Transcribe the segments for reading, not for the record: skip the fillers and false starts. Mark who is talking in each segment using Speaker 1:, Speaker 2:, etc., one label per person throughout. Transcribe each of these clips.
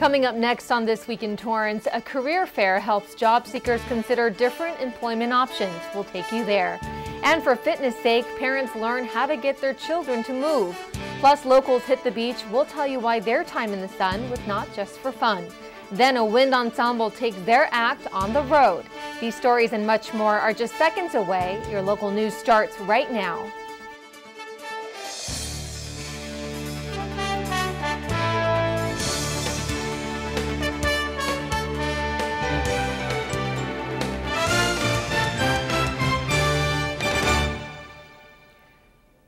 Speaker 1: Coming up next on This Week in Torrance, a career fair helps job seekers consider different employment options. We'll take you there. And for fitness sake, parents learn how to get their children to move. Plus, locals hit the beach. We'll tell you why their time in the sun was not just for fun. Then a wind ensemble takes their act on the road. These stories and much more are just seconds away. Your local news starts right now.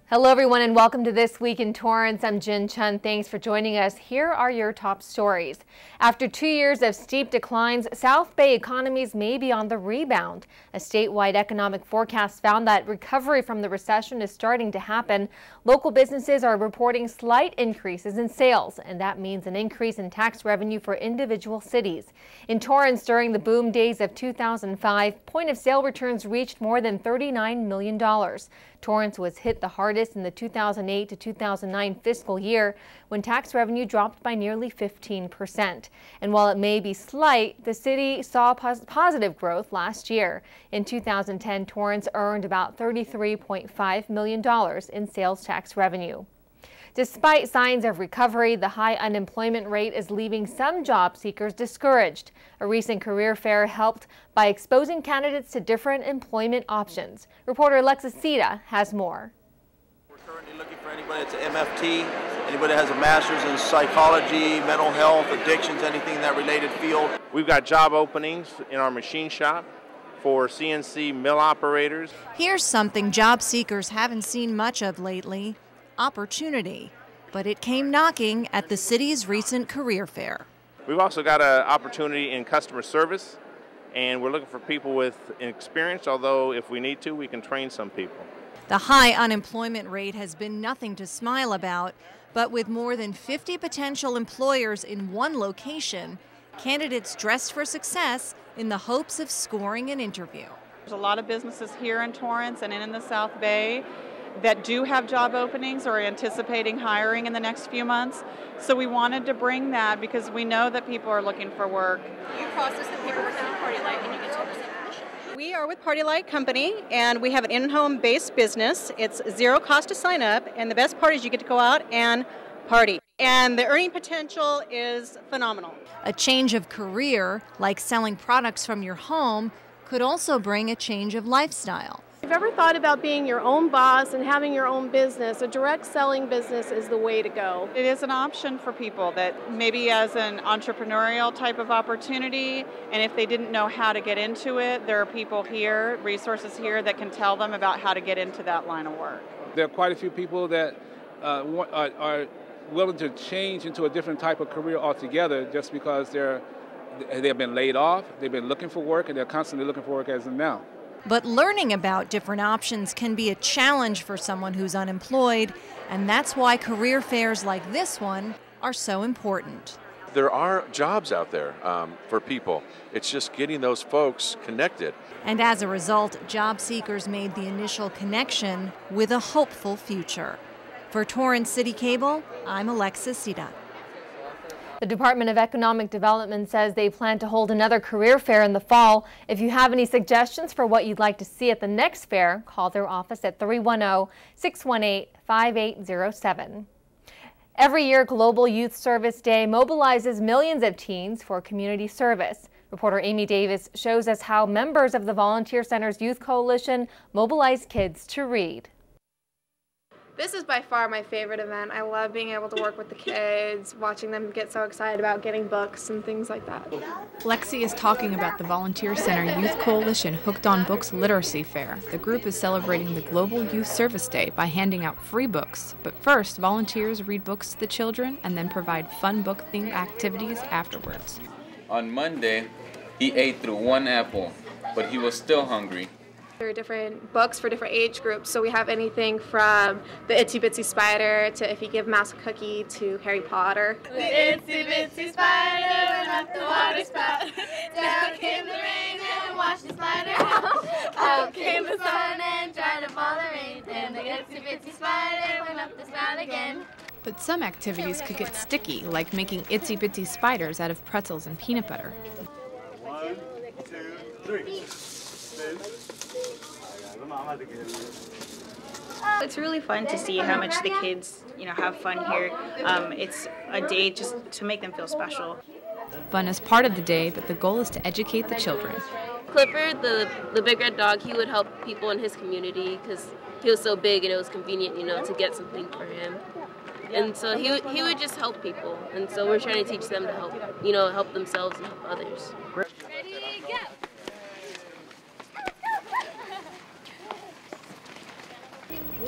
Speaker 1: Hello everyone and welcome to This Week in Torrance. I'm Jin Chun. Thanks for joining us. Here are your top stories. After 2 years of steep declines, South Bay economies may be on the rebound. A statewide economic forecast found that recovery from the recession is starting to happen. Local businesses are reporting slight increases in sales, and that means an increase in tax revenue for individual cities. In Torrance, during the boom days of 2005, point-of-sale returns reached more than $39 million. Torrance was hit the hardest in the 2008 to 2009 fiscal year when tax revenue dropped by nearly 15%. And while it may be slight, the city saw positive growth last year. In 2010, Torrance earned about $33.5 million in sales tax revenue. Despite signs of recovery, the high unemployment rate is leaving some job seekers discouraged. A recent career fair helped by exposing candidates to different employment options. Reporter Alexis Sita has more.
Speaker 2: We're currently looking for anybody that's an MFT, anybody that has a master's in psychology, mental health, addictions, anything in that related field.
Speaker 3: We've got job openings in our machine shop for CNC mill operators.
Speaker 4: Here's something job seekers haven't seen much of lately: opportunity. But it came knocking at the city's recent career fair.
Speaker 3: We've also got an opportunity in customer service, and we're looking for people with experience, although if we need to, we can train some people.
Speaker 4: The high unemployment rate has been nothing to smile about, but with more than 50 potential employers in one location, candidates dressed for success in the hopes of scoring an interview.
Speaker 5: There's a lot of businesses here in Torrance and in the South Bay that do have job openings or are anticipating hiring in the next few months. So we wanted to bring that because we know that people are looking for work.
Speaker 6: You process the paperwork on Party Light and you get 10% commission.
Speaker 7: We are with Party Light Company, and we have an in-home based business. It's zero cost to sign up, and the best part is you get to go out and party. And the earning potential is phenomenal.
Speaker 4: A change of career, like selling products from your home, could also bring a change of lifestyle.
Speaker 8: If you've ever thought about being your own boss and having your own business, a direct selling business is the way to go.
Speaker 5: It is an option for people that maybe as an entrepreneurial type of opportunity, and if they didn't know how to get into it, there are people here, resources here that can tell them about how to get into that line of work.
Speaker 9: There are quite a few people that are willing to change into a different type of career altogether just because they've been laid off, they've been looking for work, and they're constantly looking for work as of now.
Speaker 4: But learning about different options can be a challenge for someone who's unemployed, and that's why career fairs like this one are so important.
Speaker 10: There are jobs out there for people. It's just getting those folks connected.
Speaker 4: And as a result, job seekers made the initial connection with a hopeful future. For Torrance CitiCABLE, I'm Alexis Sita.
Speaker 1: The Department of Economic Development says they plan to hold another career fair in the fall. If you have any suggestions for what you'd like to see at the next fair, call their office at 310-618-5807. Every year, Global Youth Service Day mobilizes millions of teens for community service. Reporter Amy Davis shows us how members of the Volunteer Center's Youth Coalition mobilize kids to read.
Speaker 6: This is by far my favorite event. I love being able to work with the kids, watching them get so excited about getting books and things like that.
Speaker 11: Lexi is talking about the Volunteer Center Youth Coalition Hooked on Books Literacy Fair. The group is celebrating the Global Youth Service Day by handing out free books. But first, volunteers read books to the children and then provide fun book-themed activities afterwards.
Speaker 12: On Monday, he ate through one apple, but he was still hungry.
Speaker 6: There are different books for different age groups, so we have anything from the Itsy Bitsy Spider to If You Give Mouse a Cookie to Harry Potter.
Speaker 13: The itsy bitsy spider went up the water spout. Down came the rain and washed the spider out. Out came the sun and dried up all the rain. And the itsy bitsy spider went up the spout again.
Speaker 11: But some activities could get sticky, like making itsy-bitsy spiders out of pretzels and peanut butter.
Speaker 14: 1, 2, 3.
Speaker 15: It's really fun to see how much the kids, have fun here. It's a day just to make them feel special.
Speaker 11: Fun is part of the day, but the goal is to educate the children.
Speaker 16: Clifford, the big red dog, he would help people in his community because he was so big and it was convenient, to get something for him. And so he would just help people. And so we're trying to teach them to help, help themselves and help others.
Speaker 13: Ready, go!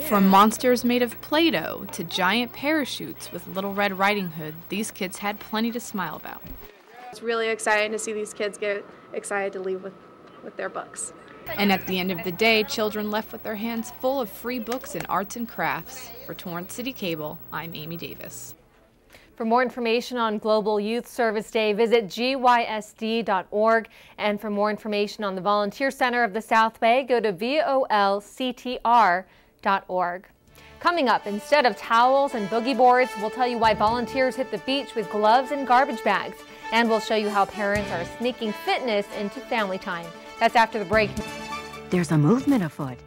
Speaker 11: From monsters made of Play-Doh to giant parachutes with Little Red Riding Hood, these kids had plenty to smile about.
Speaker 6: It's really exciting to see these kids get excited to leave with their books.
Speaker 11: And at the end of the day, children left with their hands full of free books and arts and crafts. For Torrance CitiCABLE, I'm Amy Davis.
Speaker 1: For more information on Global Youth Service Day, visit gysd.org. And for more information on the Volunteer Center of the South Bay, go to volctr.org. Coming up, instead of towels and boogie boards, we'll tell you why volunteers hit the beach with gloves and garbage bags. And we'll show you how parents are sneaking fitness into family time. That's after the break.
Speaker 17: There's a movement afoot.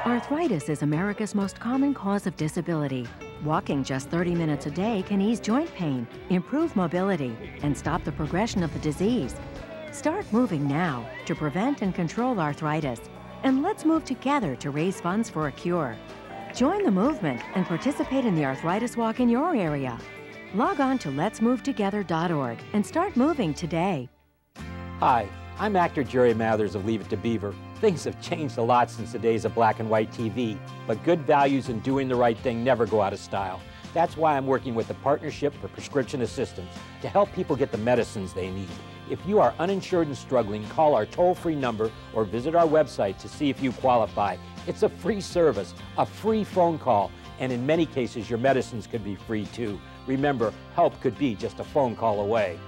Speaker 17: Arthritis is America's most common cause of disability. Walking just 30 minutes a day can ease joint pain, improve mobility, and stop the progression of the disease. Start moving now to prevent and control arthritis. And let's move together to raise funds for a cure. Join the movement and participate in the arthritis walk in your area. Log on to letsmovetogether.org and start moving today.
Speaker 18: Hi, I'm actor Jerry Mathers of Leave It to Beaver. Things have changed a lot since the days of black and white TV, but good values and doing the right thing never go out of style. That's why I'm working with the Partnership for Prescription Assistance to help people get the medicines they need. If you are uninsured and struggling, call our toll-free number or visit our website to see if you qualify. It's a free service, a free phone call, and in many cases your medicines could be free too. Remember, help could be just a phone call away.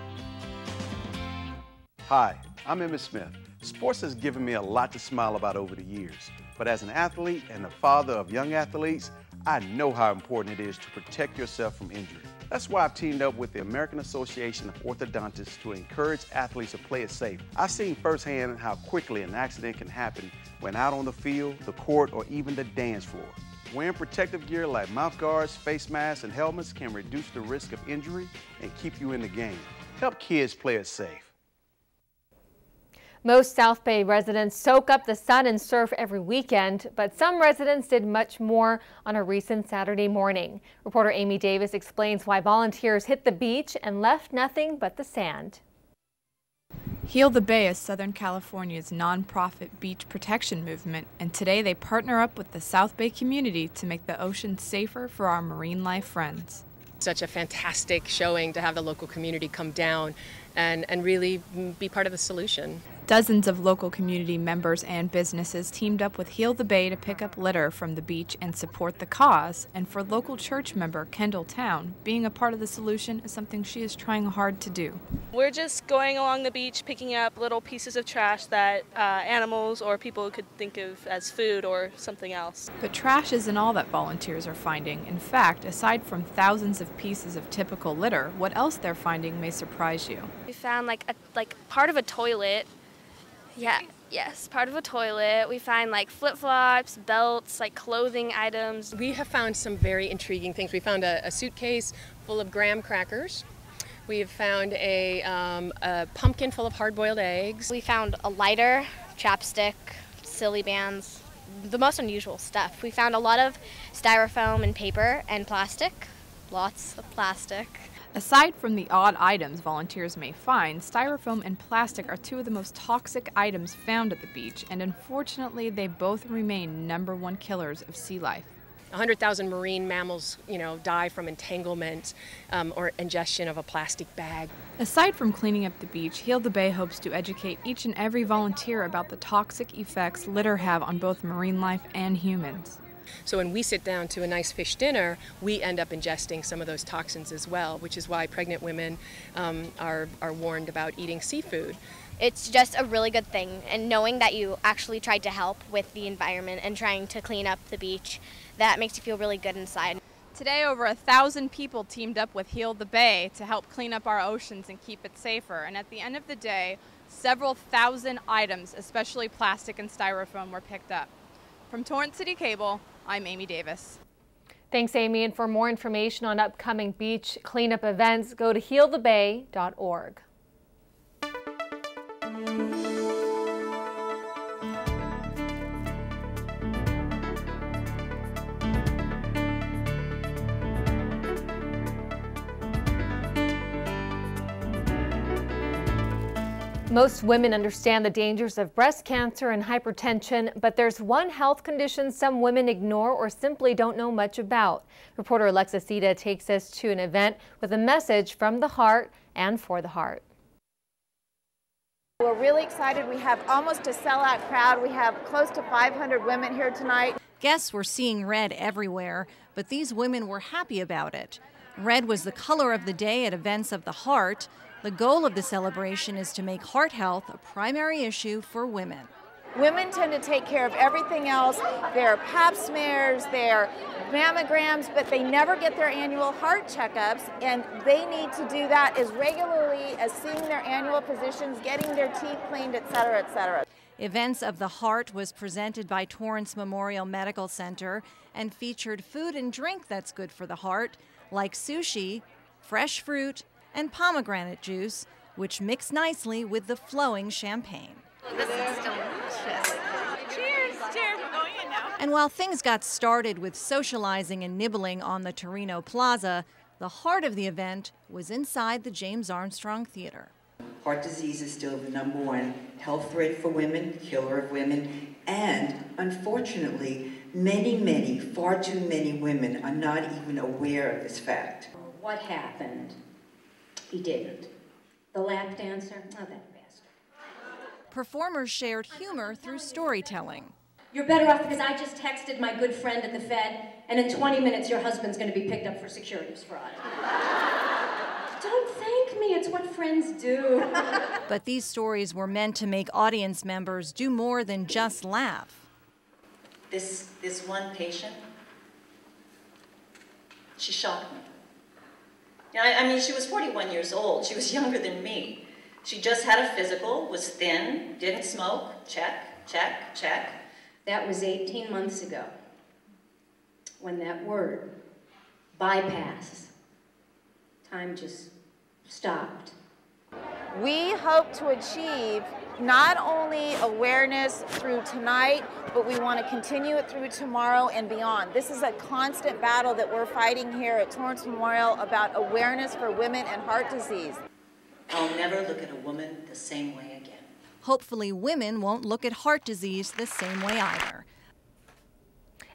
Speaker 19: Hi, I'm Emmett Smith. Sports has given me a lot to smile about over the years, but as an athlete and the father of young athletes, I know how important it is to protect yourself from injury. That's why I've teamed up with the American Association of Orthodontists to encourage athletes to play it safe. I've seen firsthand how quickly an accident can happen when out on the field, the court, or even the dance floor. Wearing protective gear like mouth guards, face masks, and helmets can reduce the risk of injury and keep you in the game. Help kids play it safe.
Speaker 1: Most South Bay residents soak up the sun and surf every weekend, but some residents did much more on a recent Saturday morning. Reporter Amy Davis explains why volunteers hit the beach and left nothing but the sand.
Speaker 11: Heal the Bay is Southern California's nonprofit beach protection movement, and today they partner up with the South Bay community to make the ocean safer for our marine life friends.
Speaker 20: Such a fantastic showing to have the local community come down and really be part of the solution.
Speaker 11: Dozens of local community members and businesses teamed up with Heal the Bay to pick up litter from the beach and support the cause. And for local church member Kendall Town, being a part of the solution is something she is trying hard to do.
Speaker 21: We're just going along the beach picking up little pieces of trash that animals or people could think of as food or something else.
Speaker 11: But trash isn't all that volunteers are finding. In fact, aside from thousands of pieces of typical litter, what else they're finding may surprise you.
Speaker 22: We found like part of a toilet. Yes, part of a toilet. We find like flip-flops, belts, like clothing items.
Speaker 20: We have found some very intriguing things. We found a suitcase full of graham crackers. We have found a pumpkin full of hard-boiled eggs.
Speaker 22: We found a lighter, chapstick, silly bands, the most unusual stuff. We found a lot of styrofoam and paper and plastic, lots of plastic.
Speaker 11: Aside from the odd items volunteers may find, styrofoam and plastic are two of the most toxic items found at the beach, and unfortunately they both remain #1 killers of sea life.
Speaker 20: 100,000 marine mammals, die from entanglement or ingestion of a plastic bag.
Speaker 11: Aside from cleaning up the beach, Heal the Bay hopes to educate each and every volunteer about the toxic effects litter have on both marine life and humans.
Speaker 20: So when we sit down to a nice fish dinner, we end up ingesting some of those toxins as well, which is why pregnant women are warned about eating seafood.
Speaker 22: It's just a really good thing, and knowing that you actually tried to help with the environment and trying to clean up the beach, that makes you feel really good inside.
Speaker 2: Today, over 1,000 people teamed up with Heal the Bay to help clean up our oceans and keep it safer. And at the end of the day, several thousand items, especially plastic and styrofoam, were picked up. From Torrance City Cable, I'm Amy Davis.
Speaker 1: Thanks, Amy. And for more information on upcoming beach cleanup events, go to healthebay.org. Most women understand the dangers of breast cancer and hypertension, but there's one health condition some women ignore or simply don't know much about. Reporter Alexa Sita takes us to an event with a message from the heart and for the heart.
Speaker 3: We're really excited. We have almost a sellout crowd. We have close to 500 women here tonight.
Speaker 4: Guests were seeing red everywhere, but these women were happy about it. Red was the color of the day at events of the heart. The goal of the celebration is to make heart health a primary issue for women.
Speaker 3: Women tend to take care of everything else, their pap smears, their mammograms, but they never get their annual heart checkups, and they need to do that as regularly as seeing their annual physicians, getting their teeth cleaned, etc., etc.
Speaker 4: Events of the Heart was presented by Torrance Memorial Medical Center and featured food and drink that's good for the heart, like sushi, fresh fruit, and pomegranate juice, which mix nicely with the flowing champagne.
Speaker 22: This is delicious.
Speaker 2: Cheers! Cheers! We're going in now.
Speaker 4: And while things got started with socializing and nibbling on the Torino Plaza, the heart of the event was inside the James Armstrong Theater.
Speaker 23: Heart disease is still the #1 health threat for women, killer of women, and unfortunately, many, far too many women are not even aware of this fact.
Speaker 24: What happened? He didn't. The lap dancer? Oh, that bastard.
Speaker 4: Performers shared humor through storytelling.
Speaker 24: You're better off because I just texted my good friend at the Fed, and in 20 minutes your husband's going to be picked up for securities fraud. Don't thank me, it's what friends do.
Speaker 4: But these stories were meant to make audience members do more than just laugh.
Speaker 23: This one patient, she shocked me. I mean, she was 41 years old. She was younger than me. She just had a physical, was thin, didn't smoke. Check, check, check.
Speaker 24: That was 18 months ago, when that word, bypass, time just stopped.
Speaker 3: We hope to achieve not only awareness through tonight, but we want to continue it through tomorrow and beyond. This is a constant battle that we're fighting here at Torrance Memorial about awareness for women and heart disease.
Speaker 23: I'll never look at a woman the same way again.
Speaker 4: Hopefully women won't look at heart disease the same way either.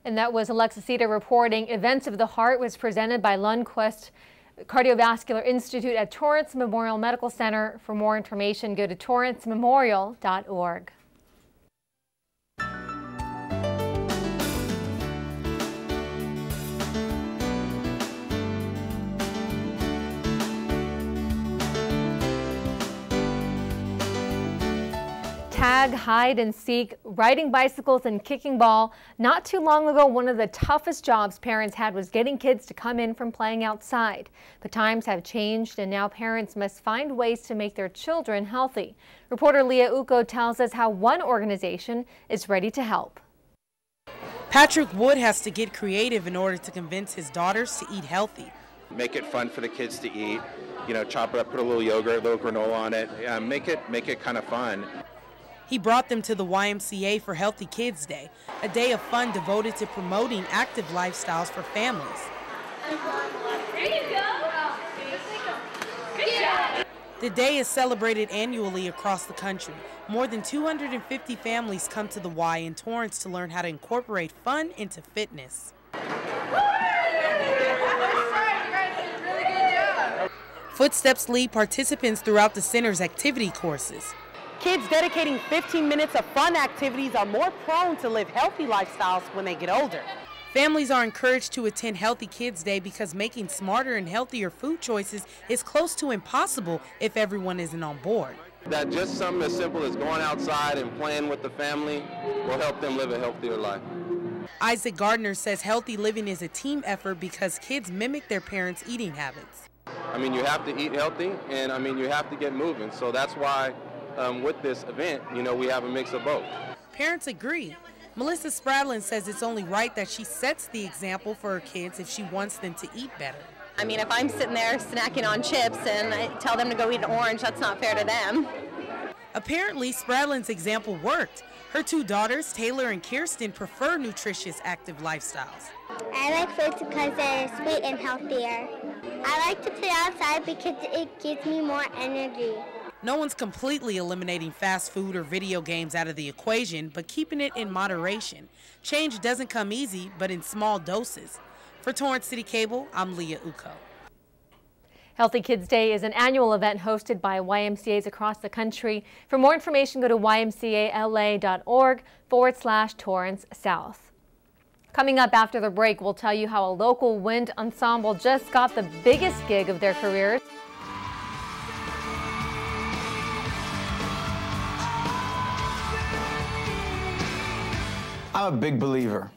Speaker 1: And that was Alexa Sita reporting. Events of the Heart was presented by Lundquist Cardiovascular Institute at Torrance Memorial Medical Center. For more information, go to torrancememorial.org. Tag, hide and seek, riding bicycles and kicking ball. Not too long ago, one of the toughest jobs parents had was getting kids to come in from playing outside. But times have changed and now parents must find ways to make their children healthy. Reporter Leah Uko tells us how one organization is ready to help.
Speaker 25: Patrick Wood has to get creative in order to convince his daughters to eat healthy.
Speaker 26: Make it fun for the kids to eat, chop it up, put a little yogurt, a little granola on it, make it kind of fun.
Speaker 25: He brought them to the YMCA for Healthy Kids Day, a day of fun devoted to promoting active lifestyles for families.
Speaker 13: There you go. Good job.
Speaker 25: The day is celebrated annually across the country. More than 250 families come to the Y in Torrance to learn how to incorporate fun into fitness. Footsteps lead participants throughout the center's activity courses.
Speaker 27: Kids dedicating 15 minutes of fun activities are more prone to live healthy lifestyles when they get older.
Speaker 25: Families are encouraged to attend Healthy Kids Day because making smarter and healthier food choices is close to impossible if everyone isn't on board.
Speaker 26: That just something as simple as going outside and playing with the family will help them live a healthier life.
Speaker 25: Isaac Gardner says healthy living is a team effort because kids mimic their parents' eating habits.
Speaker 5: I mean, you have to eat healthy, and I mean, you have to get moving. So that's why with this event, you know, we have a mix of both.
Speaker 25: Parents agree. Melissa Spradlin says it's only right that she sets the example for her kids if she wants them to eat better.
Speaker 7: I mean, if I'm sitting there snacking on chips and I tell them to go eat an orange, that's not fair to them.
Speaker 25: Apparently, Spradlin's example worked. Her two daughters, Taylor and Kirsten, prefer nutritious, active lifestyles.
Speaker 8: I like fruits because they're sweet and healthier. I like to play outside because it gives me more energy.
Speaker 25: No one's completely eliminating fast food or video games out of the equation, but keeping it in moderation. Change doesn't come easy, but in small doses. For Torrance City Cable, I'm Leah Uko.
Speaker 1: Healthy Kids Day is an annual event hosted by YMCAs across the country. For more information, go to ymcala.org/Torrance South. Coming up after the break, we'll tell you how a local wind ensemble just got the biggest gig of their careers.
Speaker 9: I'm a big believer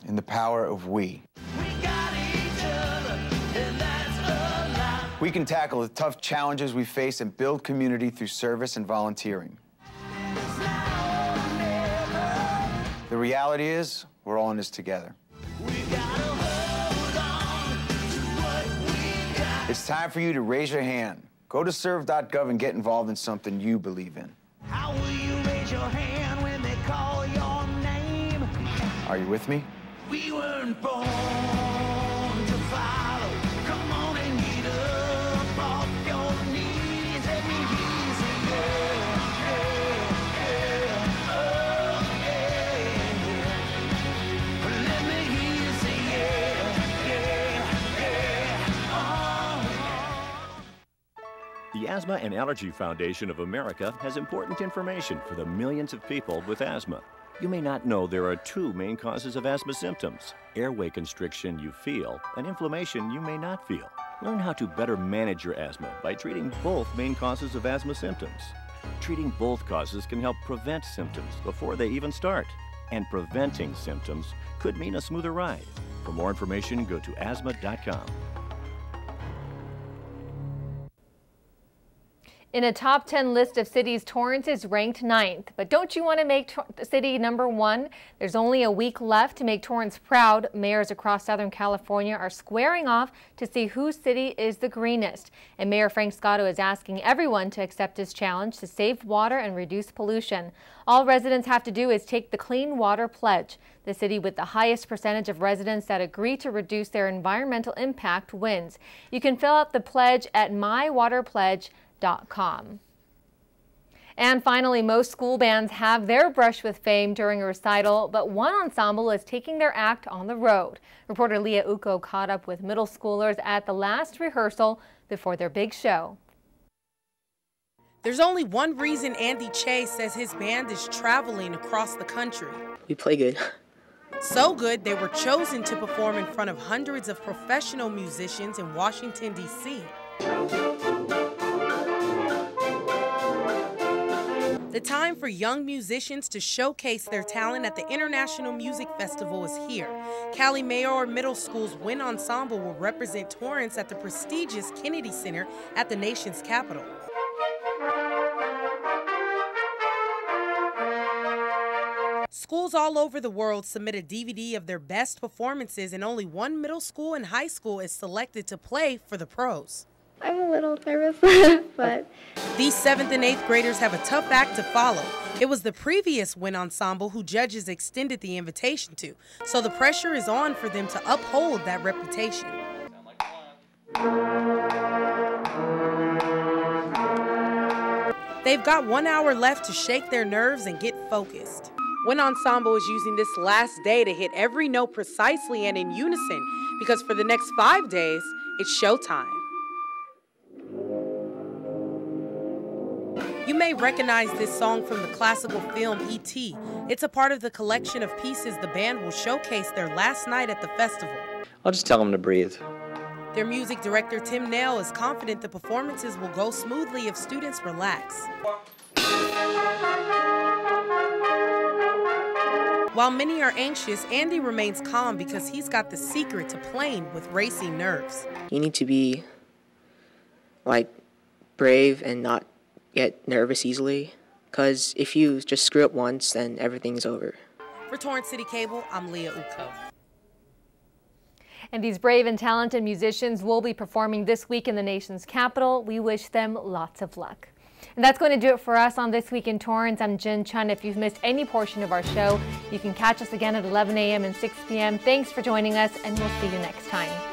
Speaker 9: in the power of we. We can tackle the tough challenges we face and build community through service and volunteering. The reality is, we're all in this together. It's time for you to raise your hand. Go to serve.gov and get involved in something you believe in.
Speaker 10: How will you raise your hand when they call your name?
Speaker 9: Are you with me?
Speaker 10: We weren't born to follow. Come on and get up off your knees. Let me hear you say yeah, yeah, oh yeah. Let me hear you say yeah, oh.
Speaker 12: The Asthma and Allergy Foundation of America has important information for the millions of people with asthma. You may not know there are two main causes of asthma symptoms: airway constriction you feel and inflammation you may not feel. Learn how to better manage your asthma by treating both main causes of asthma symptoms. Treating both causes can help prevent symptoms before they even start. And preventing symptoms could mean a smoother ride. For more information, go to asthma.com.
Speaker 1: In a top 10 list of cities, Torrance is ranked 9th. But don't you want to make the city #1? There's only a week left to make Torrance proud. Mayors across Southern California are squaring off to see whose city is the greenest. And Mayor Frank Scotto is asking everyone to accept his challenge to save water and reduce pollution. All residents have to do is take the Clean Water Pledge. The city with the highest percentage of residents that agree to reduce their environmental impact wins. You can fill out the pledge at mywaterpledge.com. And finally, most school bands have their brush with fame during a recital, but one ensemble is taking their act on the road. Reporter Leah Uko caught up with middle schoolers at the last rehearsal before their big show.
Speaker 25: There's only one reason Andy Che says his band is traveling across the country.
Speaker 14: We play good.
Speaker 25: So good, they were chosen to perform in front of hundreds of professional musicians in Washington, D.C. The time for young musicians to showcase their talent at the International Music Festival is here. Cali Mayor Middle School's wind ensemble will represent Torrance at the prestigious Kennedy Center at the nation's capital. Schools all over the world submit a DVD of their best performances, and only one middle school and high school is selected to play for the pros.
Speaker 6: I'm a little nervous, but...
Speaker 25: These 7th and 8th graders have a tough act to follow. It was the previous wind ensemble who judges extended the invitation to, so the pressure is on for them to uphold that reputation. They've got 1 hour left to shake their nerves and get focused. Wind ensemble is using this last day to hit every note precisely and in unison, because for the next 5 days, it's showtime. You may recognize this song from the classical film E.T. It's a part of the collection of pieces the band will showcase their last night at the festival.
Speaker 14: I'll just tell them to breathe.
Speaker 25: Their music director, Tim Nail, is confident the performances will go smoothly if students relax. While many are anxious, Andy remains calm because he's got the secret to playing with racing nerves.
Speaker 14: You need to be, like, brave and not get nervous easily, because if you just screw up once, then everything's over.
Speaker 25: For Torrance City Cable, I'm Leah Uko.
Speaker 1: And these brave and talented musicians will be performing this week in the nation's capital. We wish them lots of luck. And that's going to do it for us on This Week in Torrance. I'm Jin Chun. If you've missed any portion of our show, you can catch us again at 11 a.m. and 6 p.m. Thanks for joining us, and we'll see you next time.